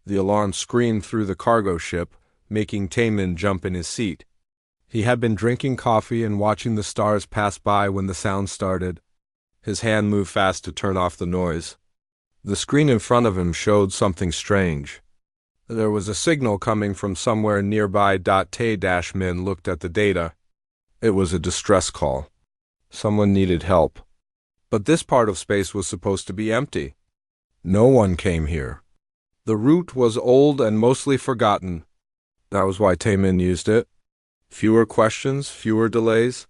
The alarm screamed through the cargo ship, making Taemin jump in his seat. He had been drinking coffee and watching the stars pass by when the sound started. His hand moved fast to turn off the noise. The screen in front of him showed something strange. There was a signal coming from somewhere nearby. Tae-min looked at the data. It was a distress call. Someone needed help. But this part of space was supposed to be empty. No one came here. The route was old and mostly forgotten. That was why Taemin used it. Fewer questions, fewer delays.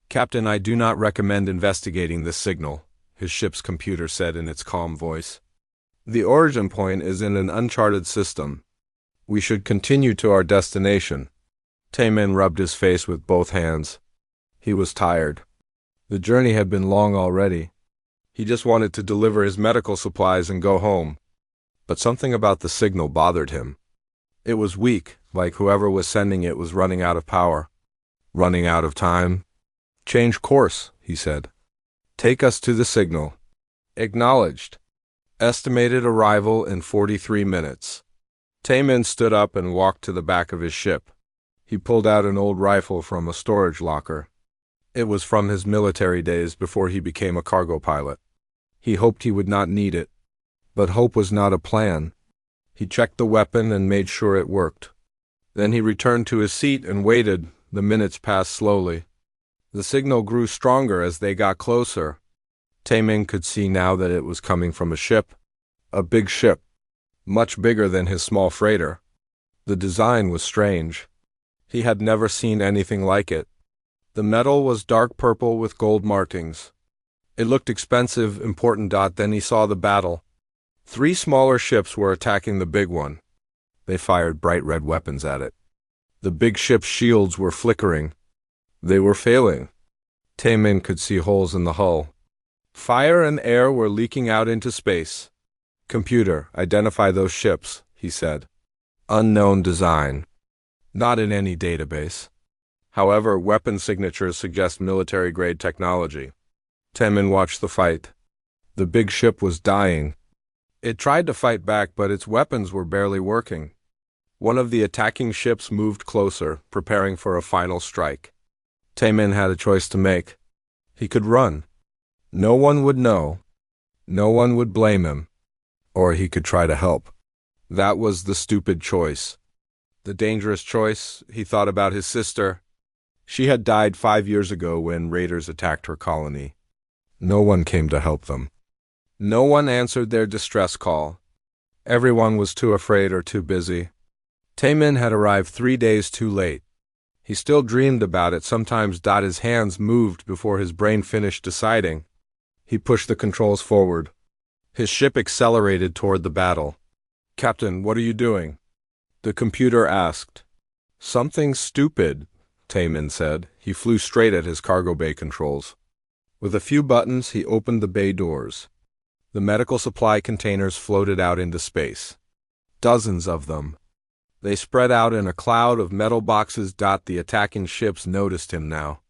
"Captain, I do not recommend investigating this signal," his ship's computer said in its calm voice. "The origin point is in an uncharted system. We should continue to our destination." Taemin rubbed his face with both hands. He was tired. The journey had been long already. He just wanted to deliver his medical supplies and go home. But something about the signal bothered him. It was weak, like whoever was sending it was running out of power. Running out of time. "Change course," he said. "Take us to the signal." "Acknowledged. Estimated arrival in 43 minutes. Taemin stood up and walked to the back of his ship. He pulled out an old rifle from a storage locker. It was from his military days before he became a cargo pilot. He hoped he would not need it. But hope was not a plan. He checked the weapon and made sure it worked. Then he returned to his seat and waited. The minutes passed slowly. The signal grew stronger as they got closer. Taemin could see now that it was coming from a ship. A big ship. Much bigger than his small freighter. The design was strange. He had never seen anything like it. The metal was dark purple with gold markings. It looked expensive, important. Then he saw the battle. 3 smaller ships were attacking the big one. They fired bright red weapons at it. The big ship's shields were flickering. They were failing. Taemin could see holes in the hull. Fire and air were leaking out into space. "Computer, identify those ships," he said. "Unknown design. Not in any database. However, weapon signatures suggest military-grade technology." Taemin watched the fight. The big ship was dying. It tried to fight back, but its weapons were barely working. One of the attacking ships moved closer, preparing for a final strike. Taemin had a choice to make. He could run. No one would know. No one would blame him. Or he could try to help. That was the stupid choice. The dangerous choice. He thought about his sister. She had died 5 years ago when raiders attacked her colony. No one came to help them. No one answered their distress call. Everyone was too afraid or too busy. Taemin had arrived 3 days too late. He still dreamed about it. Sometimes his hands moved before his brain finished deciding. He pushed the controls forward. His ship accelerated toward the battle. "Captain, what are you doing?" the computer asked. "Something stupid," Taemin said. He flew straight at his cargo bay controls. With a few buttons, he opened the bay doors. The medical supply containers floated out into space. Dozens of them. They spread out in a cloud of metal boxes. The attacking ships noticed him now.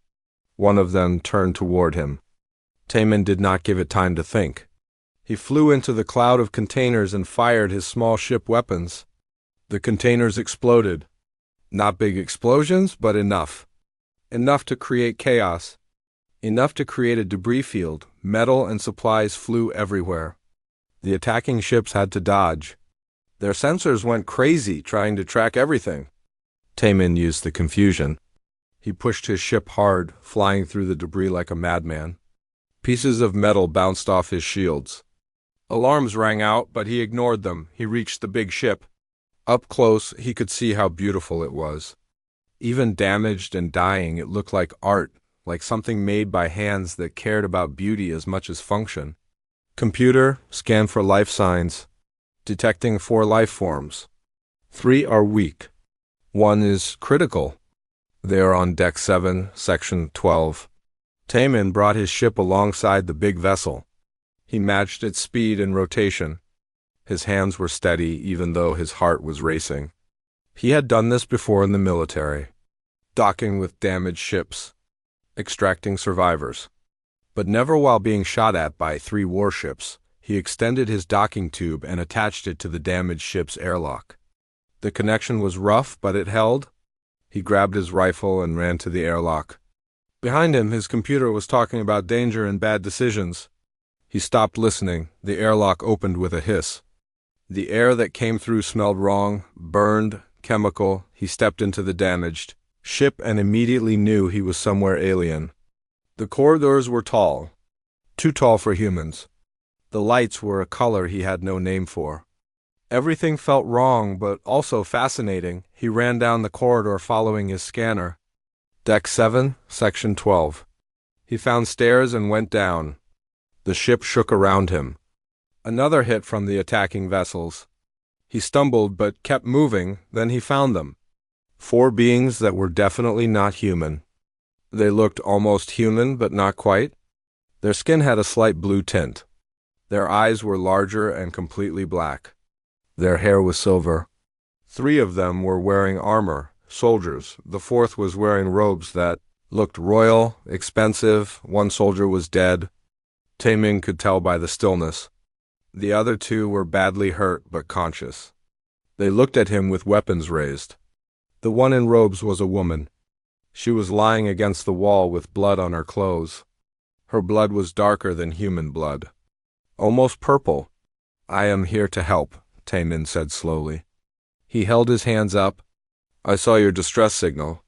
One of them turned toward him. Taemin did not give it time to think. He flew into the cloud of containers and fired his small ship weapons. The containers exploded. Not big explosions, but enough. Enough to create chaos. Enough to create a debris field. Metal and supplies flew everywhere. The attacking ships had to dodge. Their sensors went crazy trying to track everything. Taemin used the confusion. He pushed his ship hard, flying through the debris like a madman. Pieces of metal bounced off his shields. Alarms rang out, but he ignored them. He reached the big ship. Up close, he could see how beautiful it was. Even damaged and dying, it looked like art, like something made by hands that cared about beauty as much as function. "Computer, scan for life signs. Detecting 4 life forms. 3 are weak. 1 is critical. They are on Deck 7, Section 12. Taemin brought his ship alongside the big vessel. He matched its speed and rotation. His hands were steady, even though his heart was racing. He had done this before in the military, docking with damaged ships, extracting survivors. But never while being shot at by 3 warships, He extended his docking tube and attached it to the damaged ship's airlock. The connection was rough, but it held. He grabbed his rifle and ran to the airlock. Behind him, his computer was talking about danger and bad decisions. He stopped listening. The airlock opened with a hiss. The air that came through smelled wrong, burned, chemical. He stepped into the damaged ship and immediately knew he was somewhere alien. The corridors were tall, too tall for humans. The lights were a color he had no name for. Everything felt wrong, but also fascinating. He ran down the corridor following his scanner. Deck 7, Section 12. He found stairs and went down. The ship shook around him. Another hit from the attacking vessels. He stumbled but kept moving, then he found them. 4 beings that were definitely not human. They looked almost human, but not quite. Their skin had a slight blue tint. Their eyes were larger and completely black. Their hair was silver. 3 of them were wearing armor, soldiers. The 4th was wearing robes that looked royal, expensive. 1 soldier was dead. Taemin could tell by the stillness. The other 2 were badly hurt but conscious. They looked at him with weapons raised. The one in robes was a woman. She was lying against the wall with blood on her clothes. Her blood was darker than human blood. Almost purple. "I am here to help," Taemin said slowly. He held his hands up. "I saw your distress signal."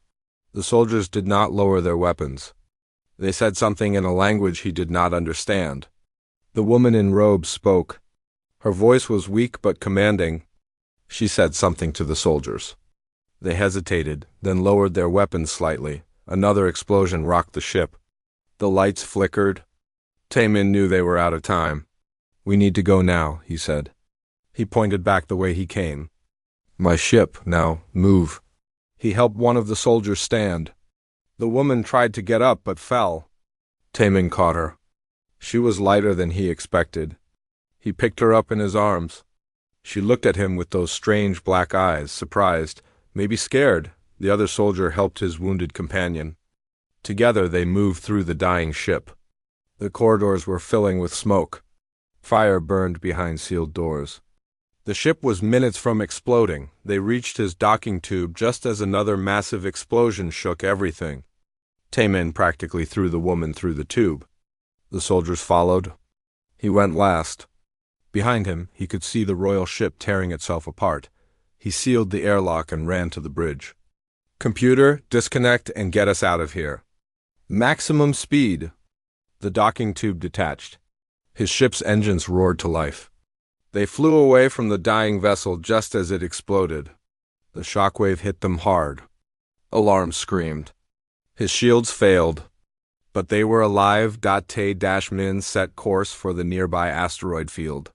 The soldiers did not lower their weapons. They said something in a language he did not understand. The woman in robes spoke. Her voice was weak but commanding. She said something to the soldiers. They hesitated, then lowered their weapons slightly. Another explosion rocked the ship. The lights flickered. Taemin knew they were out of time. "We need to go now," he said. He pointed back the way he came. "My ship, now, move." He helped one of the soldiers stand. The woman tried to get up but fell. Taemin caught her. She was lighter than he expected. He picked her up in his arms. She looked at him with those strange black eyes, surprised, maybe scared. The other soldier helped his wounded companion. Together they moved through the dying ship. The corridors were filling with smoke. Fire burned behind sealed doors. The ship was minutes from exploding. They reached his docking tube just as another massive explosion shook everything. Taemin practically threw the woman through the tube. The soldiers followed. He went last. Behind him, he could see the royal ship tearing itself apart. He sealed the airlock and ran to the bridge. "Computer, disconnect and get us out of here." "Maximum speed." The docking tube detached. His ship's engines roared to life. They flew away from the dying vessel just as it exploded. The shockwave hit them hard. Alarms screamed. His shields failed. But they were alive. Tae-min set course for the nearby asteroid field.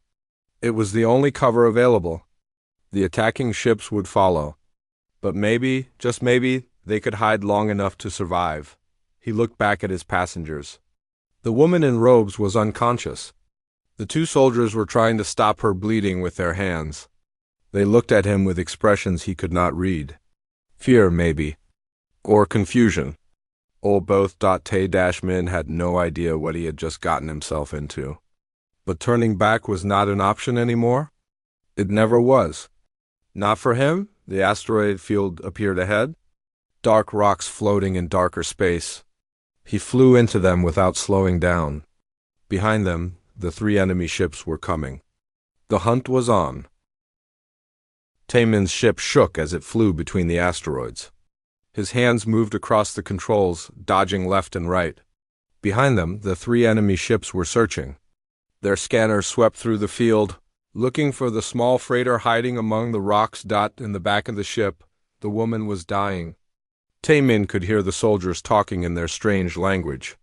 It was the only cover available. The attacking ships would follow. But maybe, just maybe, they could hide long enough to survive. He looked back at his passengers. The woman in robes was unconscious. The 2 soldiers were trying to stop her bleeding with their hands. They looked at him with expressions he could not read. Fear, maybe. Or confusion. Or both. Tae-min had no idea what he had just gotten himself into. But turning back was not an option anymore? It never was. Not for him. The asteroid field appeared ahead. Dark rocks floating in darker space. He flew into them without slowing down. Behind them, the 3 enemy ships were coming. The hunt was on. Taemin's ship shook as it flew between the asteroids. His hands moved across the controls, dodging left and right. Behind them, the 3 enemy ships were searching. Their scanners swept through the field, looking for the small freighter hiding among the rocks. In the back of the ship, the woman was dying. Taemin could hear the soldiers talking in their strange language.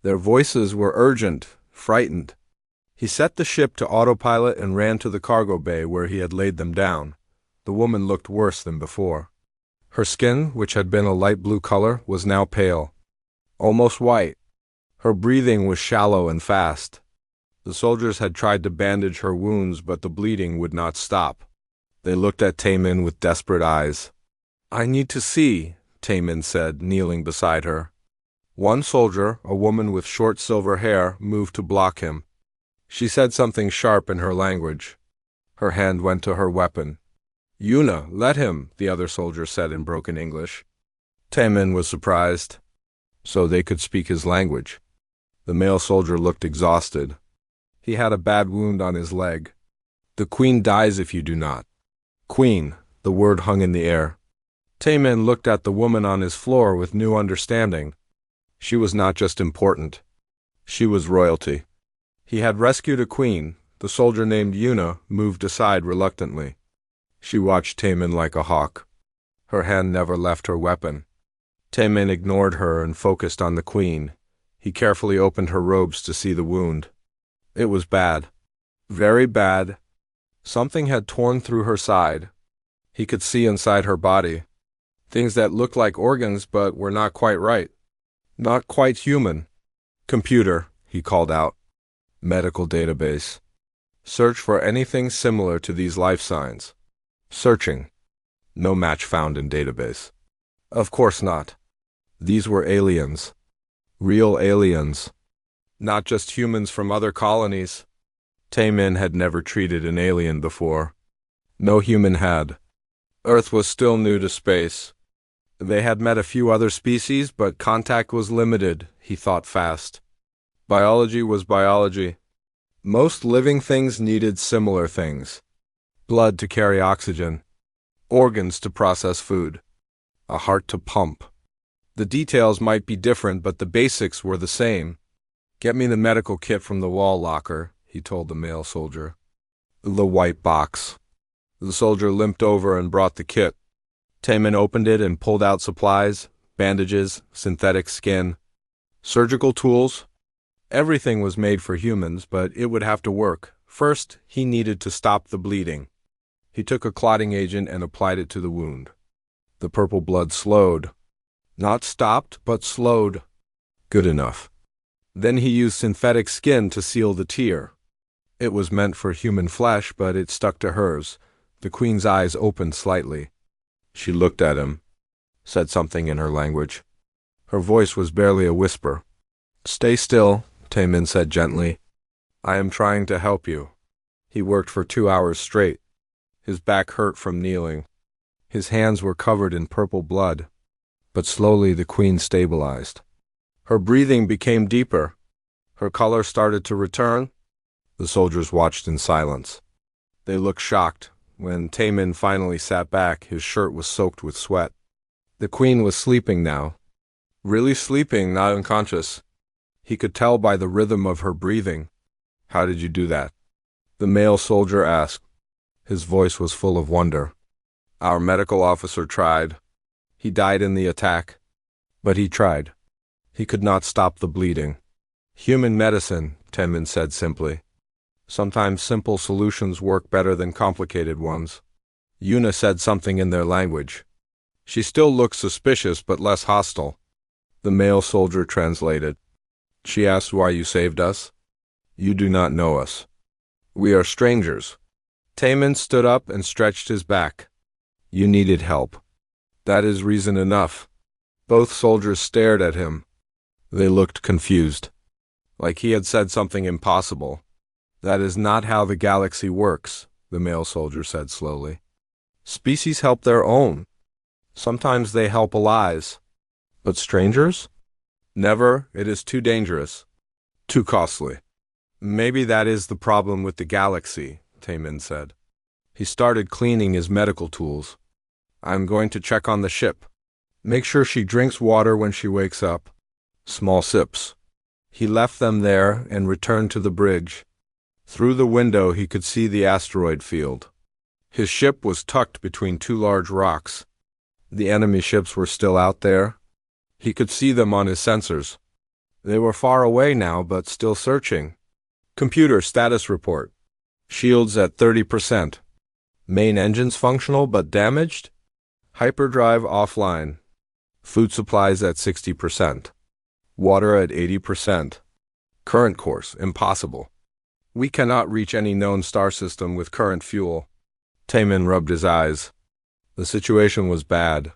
Their voices were urgent, frightened. He set the ship to autopilot and ran to the cargo bay where he had laid them down. The woman looked worse than before. Her skin, which had been a light blue color, was now pale, almost white. Her breathing was shallow and fast. The soldiers had tried to bandage her wounds, but the bleeding would not stop. They looked at Taemin with desperate eyes. "I need to see," Taemin said, kneeling beside her. One soldier, a woman with short silver hair, moved to block him. She said something sharp in her language. Her hand went to her weapon. Yuna, let him, the other soldier said in broken English. Taemin was surprised. So they could speak his language. The male soldier looked exhausted. He had a bad wound on his leg. The queen dies if you do not. Queen, the word hung in the air. Taemin looked at the woman on his floor with new understanding. She was not just important. She was royalty. He had rescued a queen. The soldier named Yuna moved aside reluctantly. She watched Taemin like a hawk. Her hand never left her weapon. Taemin ignored her and focused on the queen. He carefully opened her robes to see the wound. It was bad. Very bad. Something had torn through her side. He could see inside her body. Things that looked like organs but were not quite right. Not quite human. Computer, he called out. Medical database. Search for anything similar to these life signs. Searching. No match found in database. Of course not. These were aliens. Real aliens. Not just humans from other colonies. Taemin had never treated an alien before. No human had. Earth was still new to space. They had met a few other species, but contact was limited, he thought fast. Biology was biology. Most living things needed similar things. Blood to carry oxygen. Organs to process food. A heart to pump. The details might be different, but the basics were the same. Get me the medical kit from the wall locker, he told the male soldier. The white box. The soldier limped over and brought the kit. Taemin opened it and pulled out supplies, bandages, synthetic skin, surgical tools. Everything was made for humans, but it would have to work. First, he needed to stop the bleeding. He took a clotting agent and applied it to the wound. The purple blood slowed. Not stopped, but slowed. Good enough. Then he used synthetic skin to seal the tear. It was meant for human flesh, but it stuck to hers. The queen's eyes opened slightly. She looked at him, said something in her language. Her voice was barely a whisper. Stay still, Taemin said gently. I am trying to help you. He worked for 2 hours straight. His back hurt from kneeling. His hands were covered in purple blood. But slowly the queen stabilized. Her breathing became deeper. Her color started to return. The soldiers watched in silence. They looked shocked. When Taemin finally sat back, his shirt was soaked with sweat. The queen was sleeping now. Really sleeping, not unconscious. He could tell by the rhythm of her breathing. How did you do that? The male soldier asked. His voice was full of wonder. Our medical officer tried. He died in the attack. But he tried. He could not stop the bleeding. Human medicine, Taemin said simply. Sometimes simple solutions work better than complicated ones. Yuna said something in their language. She still looked suspicious but less hostile. The male soldier translated. She asked why you saved us. You do not know us. We are strangers. Taemin stood up and stretched his back. You needed help. That is reason enough. Both soldiers stared at him. They looked confused. Like he had said something impossible. That is not how the galaxy works, the male soldier said slowly. Species help their own. Sometimes they help allies. But strangers? Never. It is too dangerous. Too costly. Maybe that is the problem with the galaxy, Taemin said. He started cleaning his medical tools. I'm going to check on the ship. Make sure she drinks water when she wakes up. Small sips. He left them there and returned to the bridge. Through the window he could see the asteroid field. His ship was tucked between 2 large rocks. The enemy ships were still out there. He could see them on his sensors. They were far away now, but still searching. Computer status report. Shields at 30%. Main engines functional but damaged. Hyperdrive offline. Food supplies at 60%. Water at 80%. Current course impossible. We cannot reach any known star system with current fuel. Taemin rubbed his eyes. The situation was bad.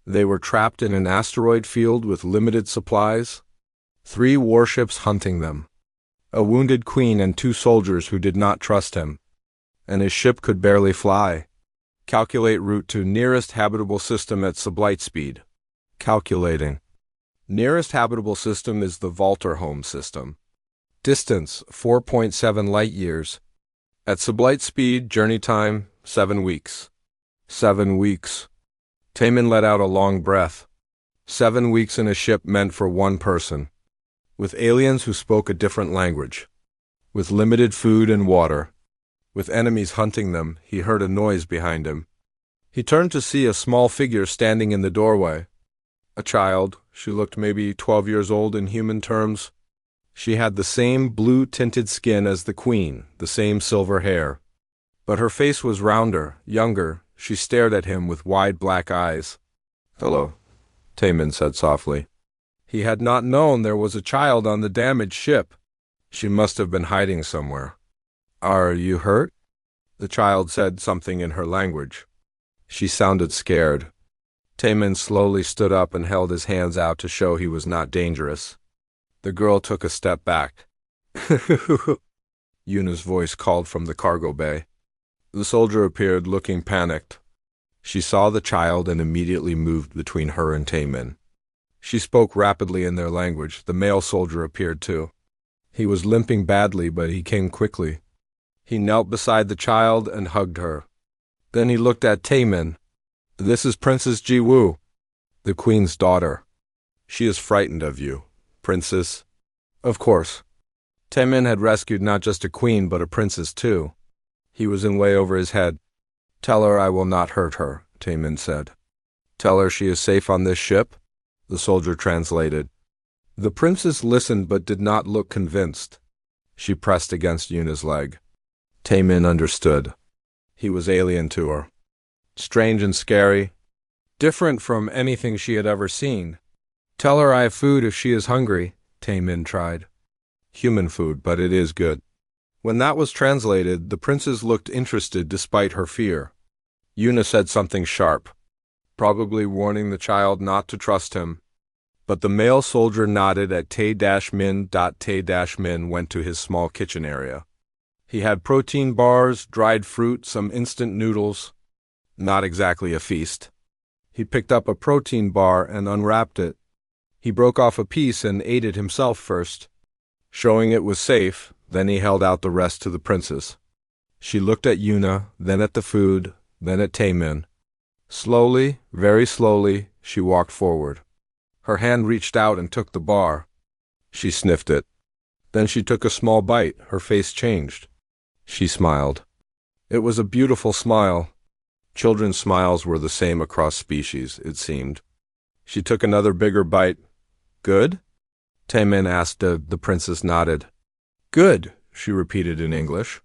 They were trapped in an asteroid field with limited supplies. 3 warships hunting them. A wounded queen and 2 soldiers who did not trust him. And his ship could barely fly. Calculate route to nearest habitable system at sublight speed. Calculating. Nearest habitable system is the Valterholm system. Distance, 4.7 light-years. At sublight speed, journey time, 7 weeks. 7 weeks. Taemin let out a long breath. 7 weeks in a ship meant for one person. With aliens who spoke a different language. With limited food and water. With enemies hunting them, he heard a noise behind him. He turned to see a small figure standing in the doorway. A child. She looked maybe 12 years old in human terms. She had the same blue-tinted skin as the queen, the same silver hair. But her face was rounder, younger. She stared at him with wide black eyes. "Hello," Taemin said softly. He had not known there was a child on the damaged ship. She must have been hiding somewhere. "Are you hurt?" The child said something in her language. She sounded scared. Taemin slowly stood up and held his hands out to show he was not dangerous. The girl took a step back. Yuna's voice called from the cargo bay. The soldier appeared, looking panicked. She saw the child and immediately moved between her and Taemin. She spoke rapidly in their language. The male soldier appeared too. He was limping badly, but he came quickly. He knelt beside the child and hugged her. Then he looked at Taemin. "This is Princess Ji-woo, the queen's daughter. She is frightened of you, princess." Of course. Taemin had rescued not just a queen, but a princess too. He was in way over his head. "Tell her I will not hurt her," Taemin said. "Tell her she is safe on this ship?" The soldier translated. The princess listened but did not look convinced. She pressed against Yuna's leg. Taemin understood. He was alien to her. Strange and scary. Different from anything she had ever seen. "Tell her I have food if she is hungry," Taemin tried. "Human food, but it is good." When that was translated, the princess looked interested despite her fear. Yuna said something sharp, probably warning the child not to trust him. But the male soldier nodded at Tae-Min. Tae-Min went to his small kitchen area. He had protein bars, dried fruit, some instant noodles. Not exactly a feast. He picked up a protein bar and unwrapped it. He broke off a piece and ate it himself first. Showing it was safe, then he held out the rest to the princess. She looked at Yuna, then at the food, then at Taemin. Slowly, very slowly, she walked forward. Her hand reached out and took the bar. She sniffed it. Then she took a small bite. Her face changed. She smiled. It was a beautiful smile. Children's smiles were the same across species, it seemed. She took another bigger bite. "Good?" Taemin asked. The princess nodded. "Good," she repeated in English.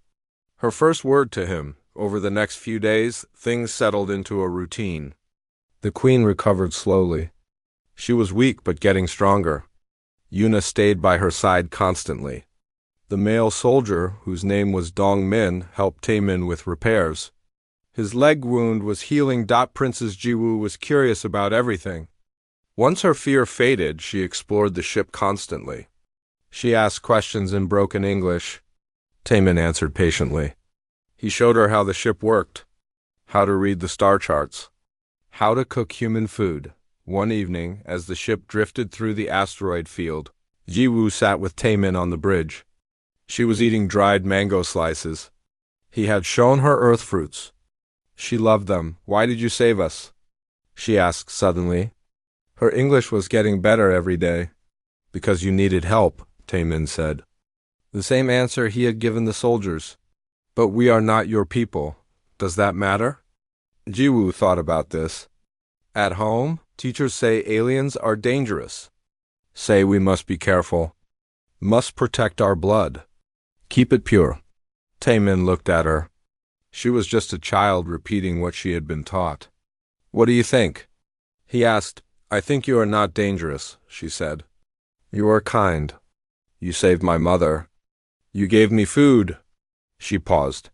Her first word to him. Over the next few days, things settled into a routine. The queen recovered slowly. She was weak but getting stronger. Yuna stayed by her side constantly. The male soldier, whose name was Dong-min, helped Taemin with repairs. His leg wound was healing. Princess Ji-woo was curious about everything. Once her fear faded, she explored the ship constantly. She asked questions in broken English. Taemin answered patiently. He showed her how the ship worked, how to read the star charts, how to cook human food. One evening, as the ship drifted through the asteroid field, Ji-woo sat with Taemin on the bridge. She was eating dried mango slices. He had shown her earth fruits. She loved them. "Why did you save us?" she asked suddenly. Her English was getting better every day. "Because you needed help," Taemin said. The same answer he had given the soldiers. "But we are not your people. Does that matter?" Ji-woo thought about this. At home, teachers say aliens are dangerous. Say we must be careful. Must protect our blood. Keep it pure. Taemin looked at her. She was just a child repeating what she had been taught. "What do you think?" he asked. "I think you are not dangerous," she said. "You are kind. You saved my mother. You gave me food." She paused.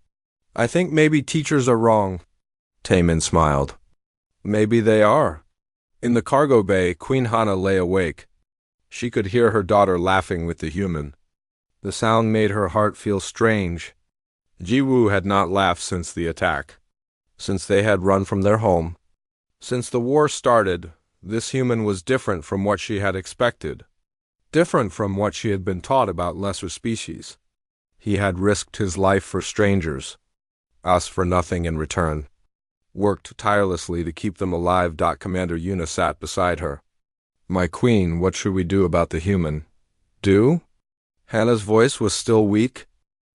"I think maybe teachers are wrong." Taemin smiled. "Maybe they are." In the cargo bay, Queen Hana lay awake. She could hear her daughter laughing with the human. The sound made her heart feel strange. Jiwoo had not laughed since the attack, since they had run from their home. Since the war started, this human was different from what she had expected, different from what she had been taught about lesser species. He had risked his life for strangers, asked for nothing in return, worked tirelessly to keep them alive. Commander Yuna sat beside her. "My queen, what should we do about the human?" "Do?" Hannah's voice was still weak.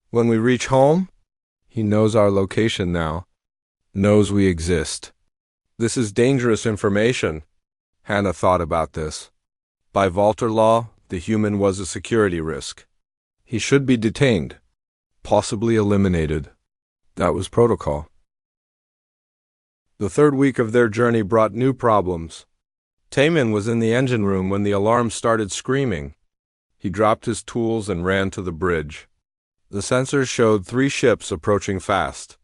"When we reach home? He knows our location now, knows we exist. This is dangerous information." Hannah thought about this. By Valter law, the human was a security risk. He should be detained, possibly eliminated. That was protocol. The third week of their journey brought new problems. Taemin was in the engine room when the alarm started screaming. He dropped his tools and ran to the bridge. The sensors showed 3 ships approaching fast.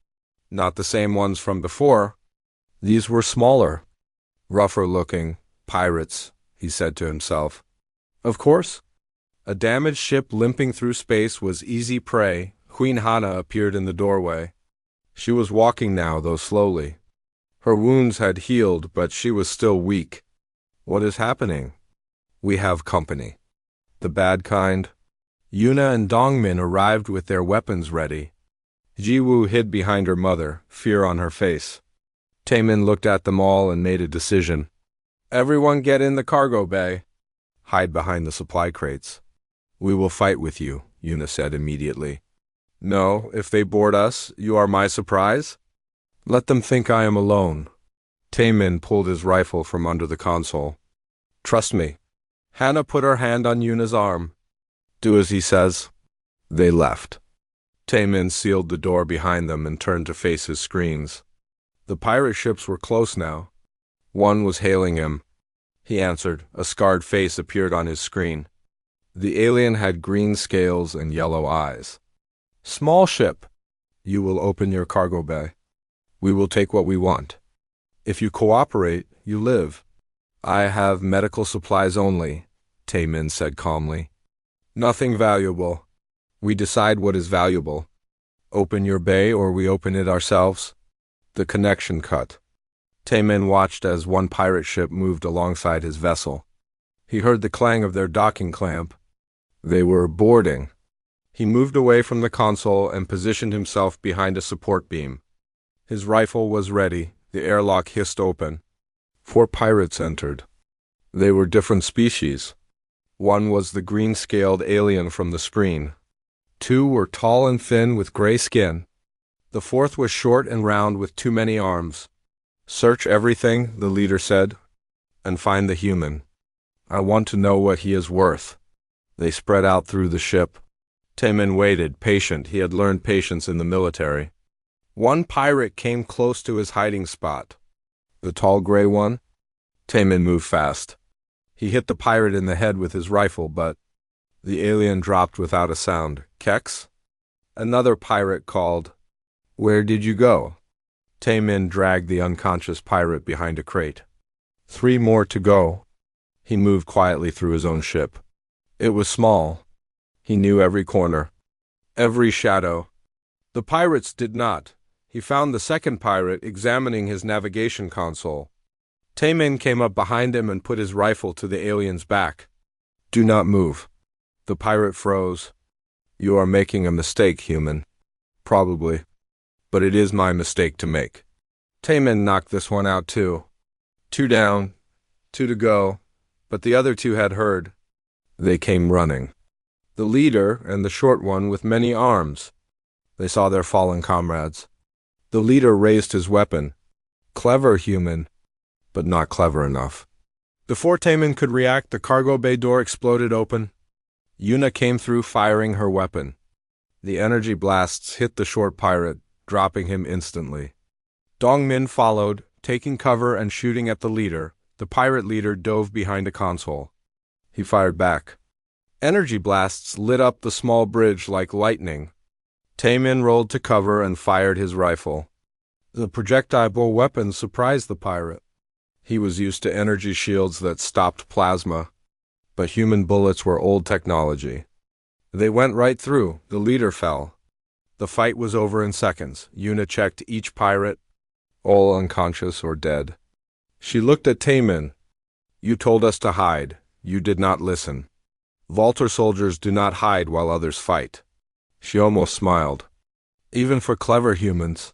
Not the same ones from before. These were smaller, rougher looking, pirates, he said to himself. Of course. A damaged ship limping through space was easy prey. Queen Hana appeared in the doorway. She was walking now, though slowly. Her wounds had healed, but she was still weak. "What is happening?" "We have company." "The bad kind?" Yuna and Dongmin arrived with their weapons ready. Jiwoo hid behind her mother, fear on her face. Taemin looked at them all and made a decision. "Everyone get in the cargo bay. Hide behind the supply crates." "We will fight with you," Yuna said immediately. "No, if they board us, you are my surprise? Let them think I am alone." Taemin pulled his rifle from under the console. "Trust me." Hannah put her hand on Yuna's arm. "Do as he says." They left. Taemin sealed the door behind them and turned to face his screens. The pirate ships were close now. One was hailing him. He answered. A scarred face appeared on his screen. The alien had green scales and yellow eyes. "Small ship. You will open your cargo bay. We will take what we want. If you cooperate, you live." "I have medical supplies only," Taemin said calmly. "Nothing valuable. We decide what is valuable. Open your bay or we open it ourselves." The connection cut. Taemin watched as one pirate ship moved alongside his vessel. He heard the clang of their docking clamp. They were boarding. He moved away from the console and positioned himself behind a support beam. His rifle was ready. The airlock hissed open. 4 pirates entered. They were different species. One was the green-scaled alien from the screen. 2 were tall and thin with gray skin. The 4th was short and round with too many arms. "Search everything," the leader said, "and find the human. I want to know what he is worth." They spread out through the ship. Taemin waited, patient. He had learned patience in the military. One pirate came close to his hiding spot. The tall gray one? Taemin moved fast. He hit the pirate in the head with his rifle, but the alien dropped without a sound. "Kex?" Another pirate called. "Where did you go?" Taemin dragged the unconscious pirate behind a crate. 3 more to go. He moved quietly through his own ship. It was small. He knew every corner, every shadow. The pirates did not. He found the second pirate examining his navigation console. Taemin came up behind him and put his rifle to the alien's back. "Do not move." The pirate froze. "You are making a mistake, human." "Probably. But it is my mistake to make." Taemin knocked this one out too. 2 down, 2 to go, but the other 2 had heard. They came running. The leader and the short one with many arms. They saw their fallen comrades. The leader raised his weapon. Clever human, but not clever enough. Before Taemin could react, the cargo bay door exploded open. Yuna came through firing her weapon. The energy blasts hit the short pirate, dropping him instantly. Dongmin followed, taking cover and shooting at the leader. The pirate leader dove behind a console. He fired back. Energy blasts lit up the small bridge like lightning. Taemin rolled to cover and fired his rifle. The projectile weapon surprised the pirate. He was used to energy shields that stopped plasma, but human bullets were old technology. They went right through. The leader fell. The fight was over in seconds. Yuna checked each pirate, all unconscious or dead. She looked at Taemin. You told us to hide. You did not listen. Vaulter soldiers do not hide while others fight. She almost smiled. Even for clever humans.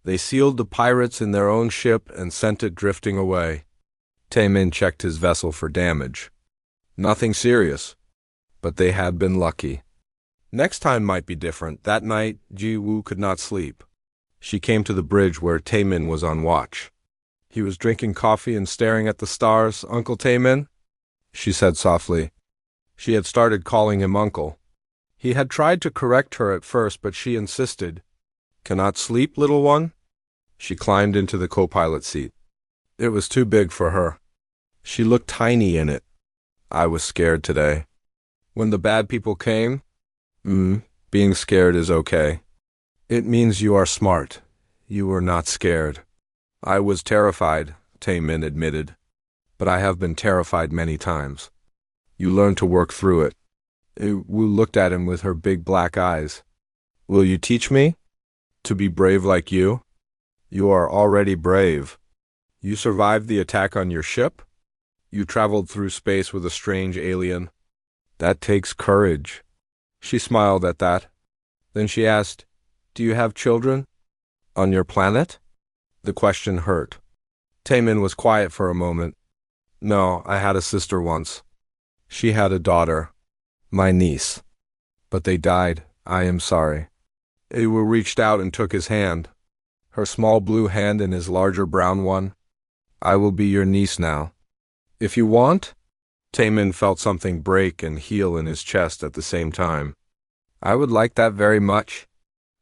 They sealed the pirates in their own ship and sent it drifting away. Taemin checked his vessel for damage. Nothing serious. But they had been lucky. Next time might be different. That night, Ji-woo could not sleep. She came to the bridge where Taemin was on watch. He was drinking coffee and staring at the stars. Uncle Taemin? She said softly. She had started calling him uncle. He had tried to correct her at first, but she insisted. Cannot sleep, little one? She climbed into the co-pilot seat. It was too big for her. She looked tiny in it. I was scared today. When the bad people came? Being scared is okay. It means you are smart. You were not scared. I was terrified, Taemin admitted. But I have been terrified many times. You learn to work through it. Wu looked at him with her big black eyes. Will you teach me? To be brave like you? You are already brave. You survived the attack on your ship? You traveled through space with a strange alien. That takes courage. She smiled at that. Then she asked, Do you have children? On your planet? The question hurt. Taemin was quiet for a moment. No, I had a sister once. She had a daughter. My niece. But they died. I am sorry. Wu reached out and took his hand. Her small blue hand in his larger brown one. I will be your niece now. If you want? Taemin felt something break and heal in his chest at the same time. I would like that very much.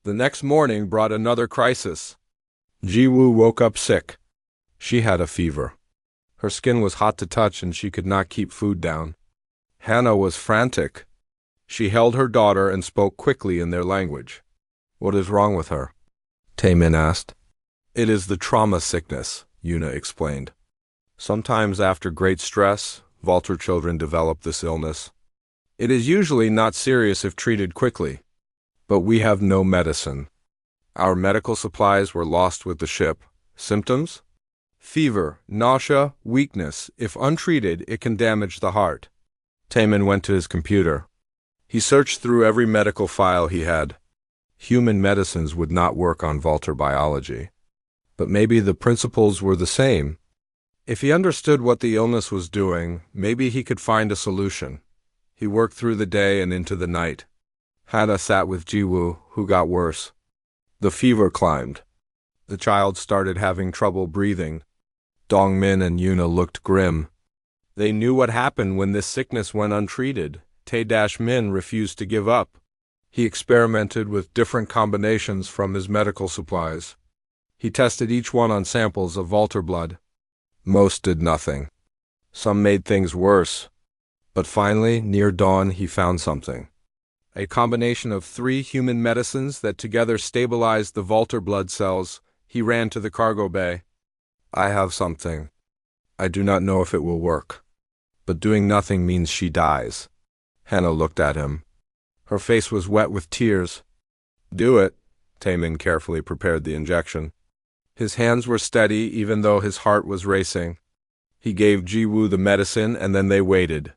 The next morning brought another crisis. Ji-woo woke up sick. She had a fever. Her skin was hot to touch and she could not keep food down. Hannah was frantic. She held her daughter and spoke quickly in their language. What is wrong with her? Taemin asked. It is the trauma sickness, Yuna explained. Sometimes after great stress, Vaulter children develop this illness. It is usually not serious if treated quickly. But we have no medicine. Our medical supplies were lost with the ship. Symptoms? Fever, nausea, weakness. If untreated, it can damage the heart. Taemin went to his computer. He searched through every medical file he had. Human medicines would not work on Vaulter biology. But maybe the principles were the same. If he understood what the illness was doing, maybe he could find a solution. He worked through the day and into the night. Hannah sat with Ji-woo, who got worse. The fever climbed. The child started having trouble breathing. Dongmin and Yuna looked grim. They knew what happened when this sickness went untreated. Tae-min refused to give up. He experimented with different combinations from his medical supplies. He tested each one on samples of Vaulter blood. Most did nothing. Some made things worse. But finally, near dawn, he found something. A combination of 3 human medicines that together stabilized the Vaulter blood cells. He ran to the cargo bay. I have something. I do not know if it will work. But doing nothing means she dies. Hannah looked at him. Her face was wet with tears. Do it. Taemin carefully prepared the injection. His hands were steady even though his heart was racing. He gave Ji-woo the medicine and then they waited.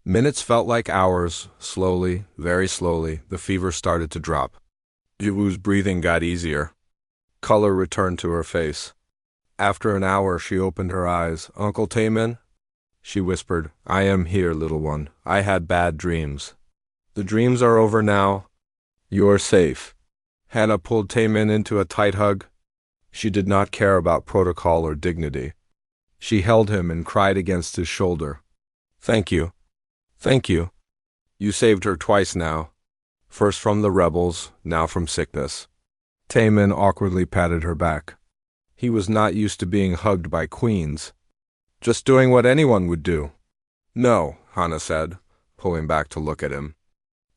Minutes felt like hours. Slowly, very slowly, the fever started to drop. Ji-woo's breathing got easier. Color returned to her face. After an hour, she opened her eyes. Uncle Taemin? She whispered, I am here, little one. I had bad dreams. The dreams are over now. You are safe. Hannah pulled Taemin into a tight hug. She did not care about protocol or dignity. She held him and cried against his shoulder. Thank you. Thank you. You saved her twice now. First from the rebels, now from sickness. Taemin awkwardly patted her back. He was not used to being hugged by queens. Just doing what anyone would do. No, Hannah said, pulling back to look at him.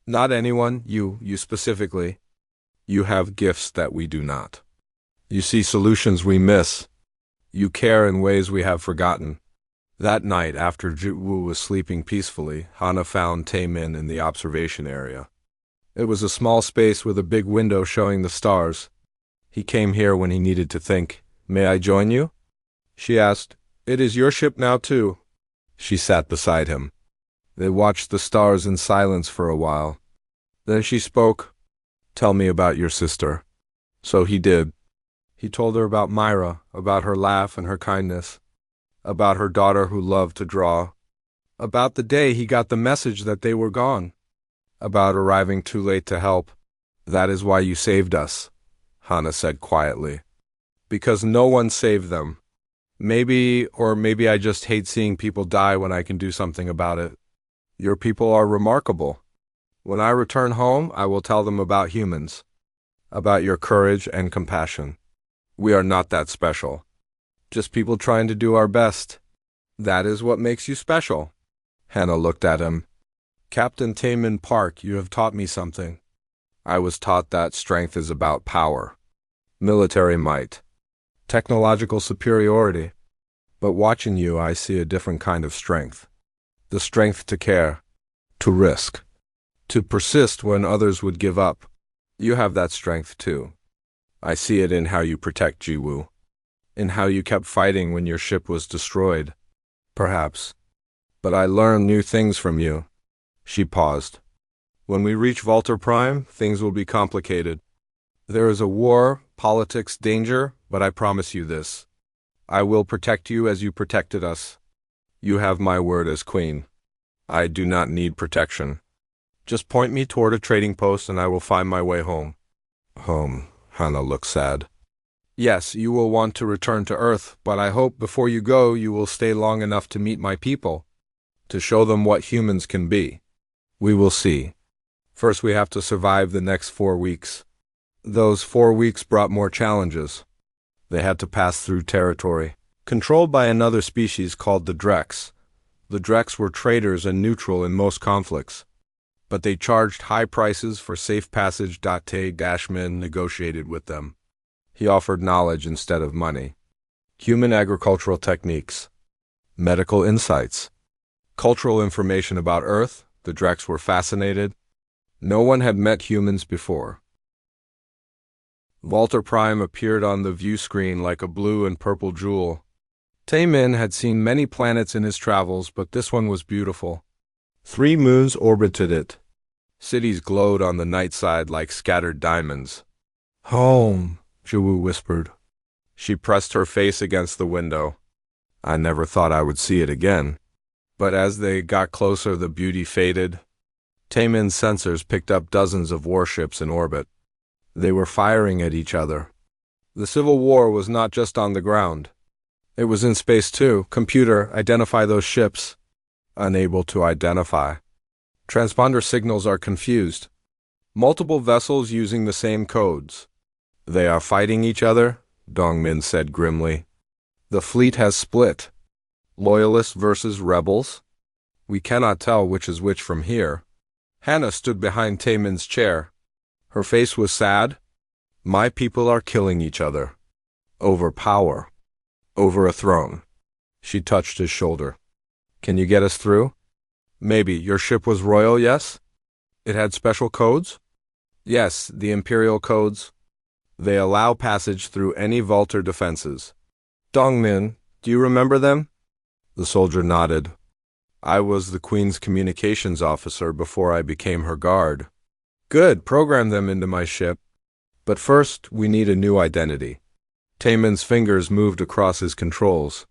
Not anyone, you specifically. You have gifts that we do not. You see solutions we miss. You care in ways we have forgotten. That night, after Jiwoo was sleeping peacefully, Hana found Taemin in the observation area. It was a small space with a big window showing the stars. He came here when he needed to think. "May I join you?" she asked. "It is your ship now, too." She sat beside him. They watched the stars in silence for a while. Then she spoke. "Tell me about your sister." So he did. He told her about Myra, about her laugh and her kindness, about her daughter who loved to draw, about the day he got the message that they were gone, about arriving too late to help. "That is why you saved us," Hana said quietly. "Because no one saved them. Maybe I just hate seeing people die when I can do something about it. Your people are remarkable. When I return home, I will tell them about humans, about your courage and compassion. We are not that special. Just people trying to do our best. That is what makes you special." Hana looked at him. "Captain Taemin Park, you have taught me something. I was taught that strength is about power, military might, technological superiority. But watching you, I see a different kind of strength. The strength to care, to risk, to persist when others would give up. You have that strength too. I see it in how you protect Jiwoo, in how you kept fighting when your ship was destroyed. Perhaps. But I learned new things from you." She paused. "When we reach Volta Prime, things will be complicated. There is a war, politics, danger, but I promise you this. I will protect you as you protected us. You have my word as queen. I do not need protection. Just point me toward a trading post and I will find my way home." "Home," Hana looked sad. "Yes, you will want to return to Earth, but I hope before you go you will stay long enough to meet my people, to show them what humans can be. We will see. First we have to survive the next 4 weeks." Those 4 weeks brought more challenges. They had to pass through territory controlled by another species called the Drex. The Drex were traitors and neutral in most conflicts, but they charged high prices for safe passage. Dashman negotiated with them. He offered knowledge instead of money. Human agricultural techniques, medical insights, cultural information about Earth. The Drex were fascinated. No one had met humans before. Volta Prime appeared on the view screen like a blue and purple jewel. Taemin had seen many planets in his travels, but this one was beautiful. 3 moons orbited it. Cities glowed on the night side like scattered diamonds. "Home," Jiwoo whispered. She pressed her face against the window. "I never thought I would see it again." But as they got closer, the beauty faded. Taemin's sensors picked up dozens of warships in orbit. They were firing at each other. The Civil War was not just on the ground. It was in space too. "Computer, identify those ships." Unable to identify. Transponder signals are confused. Multiple vessels using the same codes. "They are fighting each other," Dongmin said grimly. "The fleet has split. Loyalists versus rebels. We cannot tell which is which from here." Hana stood behind Taemin's chair. Her face was sad. "My people are killing each other. Over power. Over a throne." She touched his shoulder. "Can you get us through?" "Maybe. Your ship was royal, yes? It had special codes?" "Yes, the Imperial codes. They allow passage through any Volter defenses." "Dongmin, do you remember them?" The soldier nodded. "I was the Queen's communications officer before I became her guard." "Good, program them into my ship. But first, we need a new identity." Taemin's fingers moved across his controls.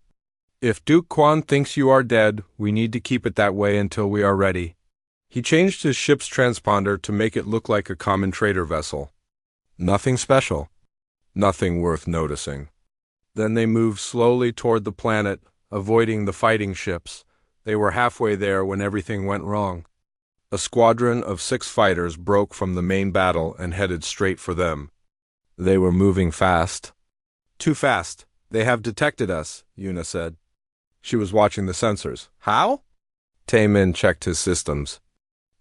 "If Duke Quan thinks you are dead, we need to keep it that way until we are ready." He changed his ship's transponder to make it look like a common trader vessel. Nothing special. Nothing worth noticing. Then they moved slowly toward the planet, avoiding the fighting ships. They were halfway there when everything went wrong. A squadron of 6 fighters broke from the main battle and headed straight for them. They were moving fast. "Too fast. They have detected us," Yuna said. She was watching the sensors. "How?" Taemin checked his systems.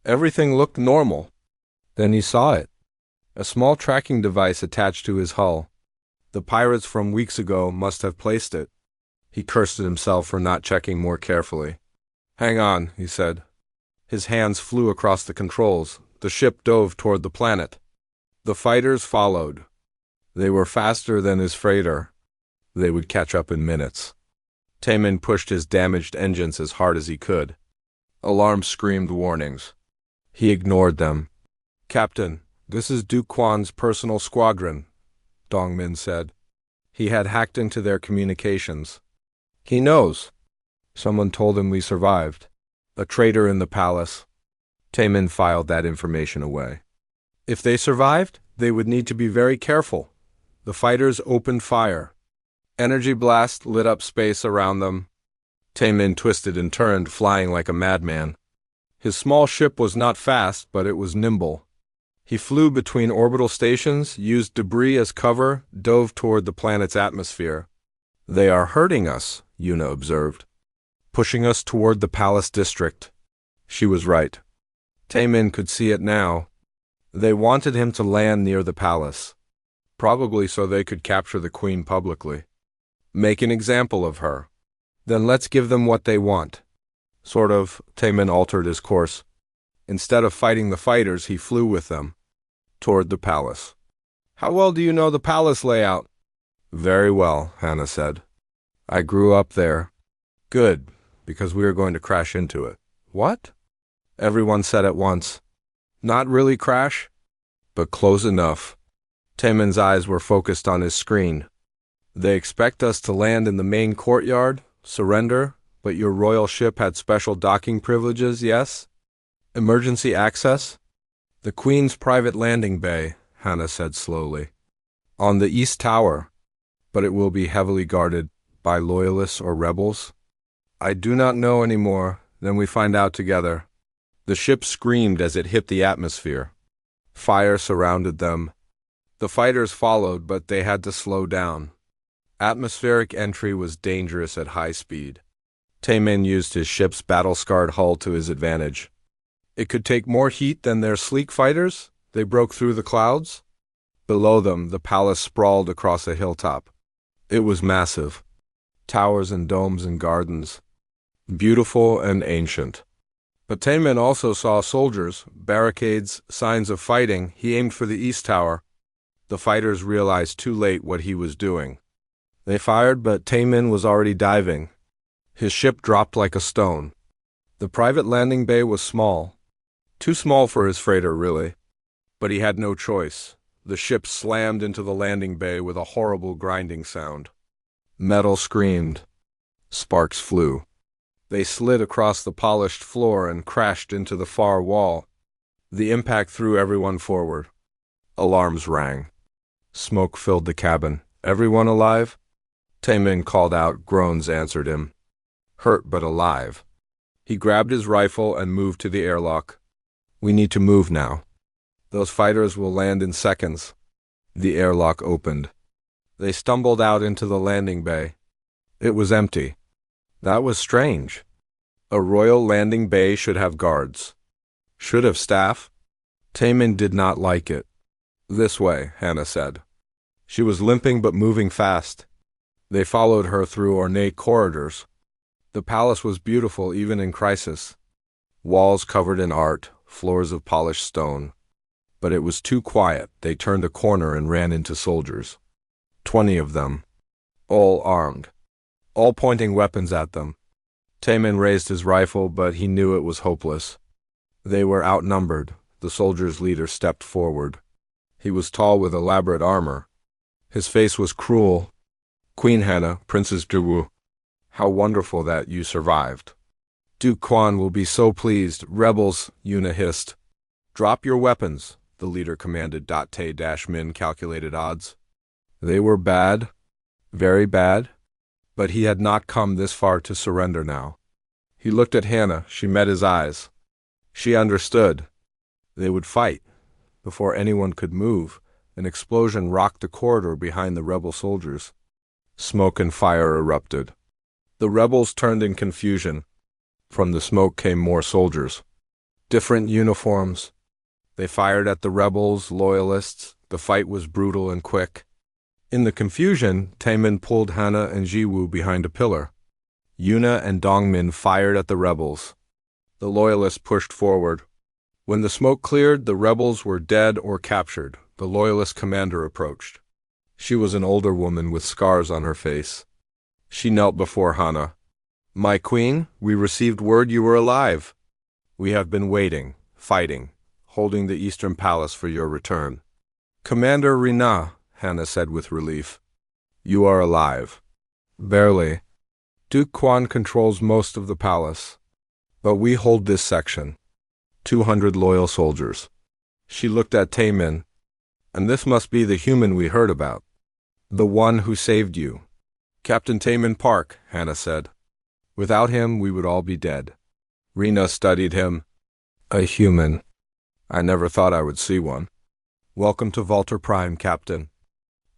Everything looked normal. Then he saw it. A small tracking device attached to his hull. The pirates from weeks ago must have placed it. He cursed at himself for not checking more carefully. "Hang on," he said. His hands flew across the controls. The ship dove toward the planet. The fighters followed. They were faster than his freighter. They would catch up in minutes. Taemin pushed his damaged engines as hard as he could. Alarms screamed warnings. He ignored them. "Captain, this is Duke Kwan's personal squadron," Dongmin said. He had hacked into their communications. "He knows. Someone told him we survived. A traitor in the palace." Taemin filed that information away. If they survived, they would need to be very careful. The fighters opened fire. Energy blast lit up space around them. Taemin twisted and turned, flying like a madman. His small ship was not fast, but it was nimble. He flew between orbital stations, used debris as cover, dove toward the planet's atmosphere. "They are hurting us," Yuna observed. "Pushing us toward the palace district." She was right. Taemin could see it now. They wanted him to land near the palace, probably so they could capture the queen publicly. Make an example of her. Then let's give them what they want. Sort of. Taemin altered his course. Instead of fighting the fighters, he flew with them. Toward the palace. "How well do you know the palace layout?" "Very well," Hannah said. "I grew up there." "Good, because we are going to crash into it." "What?" Everyone said at once. "Not really crash?" "But close enough." Taemin's eyes were focused on his screen. "They expect us to land in the main courtyard, surrender, but your royal ship had special docking privileges, yes? Emergency access?" "The Queen's private landing bay," Hannah said slowly. "On the East Tower, but it will be heavily guarded by loyalists or rebels." "I do not know any more. Then we find out together." The ship screamed as it hit the atmosphere. Fire surrounded them. The fighters followed, but they had to slow down. Atmospheric entry was dangerous at high speed. Taemin used his ship's battle-scarred hull to his advantage. It could take more heat than their sleek fighters. They broke through the clouds. Below them, the palace sprawled across a hilltop. It was massive. Towers and domes and gardens. Beautiful and ancient. But Taemin also saw soldiers, barricades, signs of fighting. He aimed for the East Tower. The fighters realized too late what he was doing. They fired, but Taemin was already diving. His ship dropped like a stone. The private landing bay was small. Too small for his freighter, really. But he had no choice. The ship slammed into the landing bay with a horrible grinding sound. Metal screamed. Sparks flew. They slid across the polished floor and crashed into the far wall. The impact threw everyone forward. Alarms rang. Smoke filled the cabin. "Everyone alive?" Taemin called out. Groans answered him. Hurt but alive. He grabbed his rifle and moved to the airlock. "We need to move now. Those fighters will land in seconds." The airlock opened. They stumbled out into the landing bay. It was empty. That was strange. A royal landing bay should have guards. Should have staff. Taemin did not like it. "This way," Hannah said. She was limping but moving fast. They followed her through ornate corridors. The palace was beautiful even in crisis. Walls covered in art, floors of polished stone. But it was too quiet. They turned a corner and ran into soldiers. 20 of them. All armed. All pointing weapons at them. Taemin raised his rifle, but he knew it was hopeless. They were outnumbered. The soldiers' leader stepped forward. He was tall with elaborate armor. His face was cruel. "Queen Hannah, Princess Zhiwu, how wonderful that you survived." "Duke Kwan will be so pleased." "Rebels," Yuna hissed. "Drop your weapons," the leader commanded. Tae-Min calculated odds. They were bad. Very bad. But he had not come this far to surrender now. He looked at Hannah. She met his eyes. She understood. They would fight. Before anyone could move, an explosion rocked the corridor behind the rebel soldiers. Smoke and fire erupted. The rebels turned in confusion. From the smoke came more soldiers. Different uniforms. They fired at the rebels, loyalists. The fight was brutal and quick. In the confusion, Taemin pulled Hana and Jiwoo behind a pillar. Yuna and Dongmin fired at the rebels. The loyalists pushed forward. When the smoke cleared, the rebels were dead or captured. The loyalist commander approached. She was an older woman with scars on her face. She knelt before Hana. "My queen, we received word you were alive. We have been waiting, fighting, holding the Eastern Palace for your return." "Commander Rina," Hana said with relief. "You are alive." "Barely. Duke Quan controls most of the palace. But we hold this section. 200 loyal soldiers." She looked at Taemin. "And this must be the human we heard about. The one who saved you." "Captain Taemin Park," Hana said. "Without him, we would all be dead." Rina studied him. "A human. I never thought I would see one. Welcome to Volta Prime, Captain.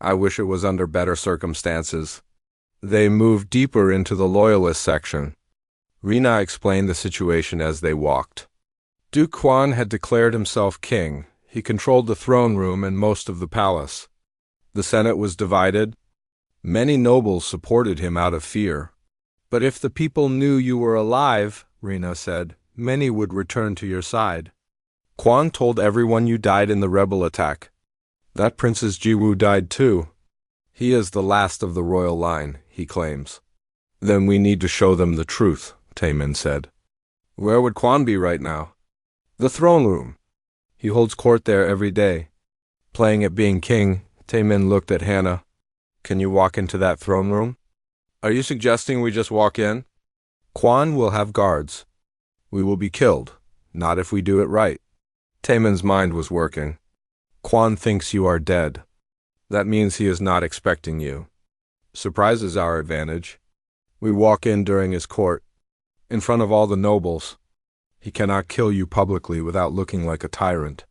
I wish it was under better circumstances." They moved deeper into the loyalist section. Rina explained the situation as they walked. Duke Quan had declared himself king. He controlled the throne room and most of the palace. The Senate was divided. Many nobles supported him out of fear. "But if the people knew you were alive," Rina said, "many would return to your side." "Quan told everyone you died in the rebel attack. That Princess Jiwoo died too. He is the last of the royal line, he claims." "Then we need to show them the truth," Taemin said. "Where would Quan be right now?" "The throne room. He holds court there every day. Playing at being king." Taemin looked at Hana. "Can you walk into that throne room?" "Are you suggesting we just walk in?" "Quan will have guards. We will be killed, not if we do it right." Taemin's mind was working. "Quan thinks you are dead. That means he is not expecting you. Surprise is our advantage. We walk in during his court, in front of all the nobles. He cannot kill you publicly without looking like a tyrant."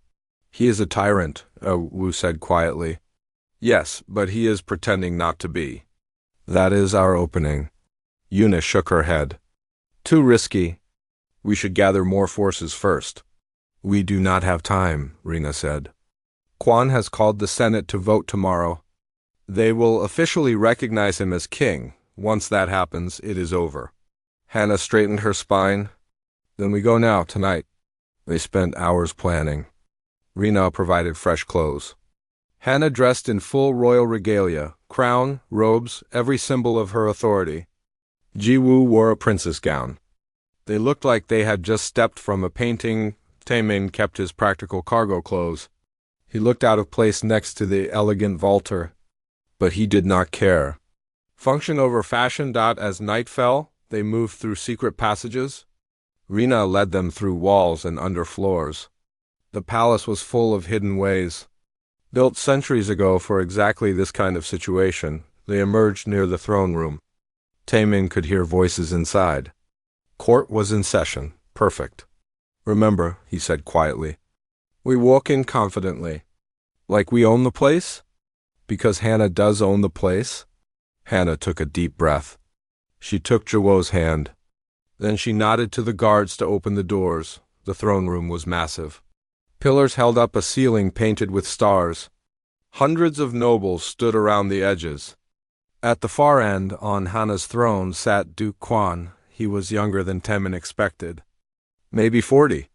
"He is a tyrant," Wu said quietly. "Yes, but he is pretending not to be." "That is our opening." Yuna shook her head. "Too risky. We should gather more forces first." "We do not have time," Rina said. "Quan has called the Senate to vote tomorrow. They will officially recognize him as king. Once that happens, it is over." Hana straightened her spine. "Then we go now, tonight." They spent hours planning. Rina provided fresh clothes. Hana dressed in full royal regalia, crown, robes, every symbol of her authority. Jiwoo wore a princess gown. They looked like they had just stepped from a painting. Taemin kept his practical cargo clothes. He looked out of place next to the elegant vaulter, but he did not care. Function over fashion. As night fell, they moved through secret passages. Rina led them through walls and under floors. The palace was full of hidden ways. Built centuries ago for exactly this kind of situation, they emerged near the throne room. Taemin could hear voices inside. Court was in session. Perfect. "Remember," he said quietly, "we walk in confidently. Like we own the place? Because Hana does own the place." Hana took a deep breath. She took Jiwoo's hand. Then she nodded to the guards to open the doors. The throne room was massive. Pillars held up a ceiling painted with stars. Hundreds of nobles stood around the edges. At the far end, on Hana's throne, sat Duke Quan. He was younger than Taemin expected. Maybe 40.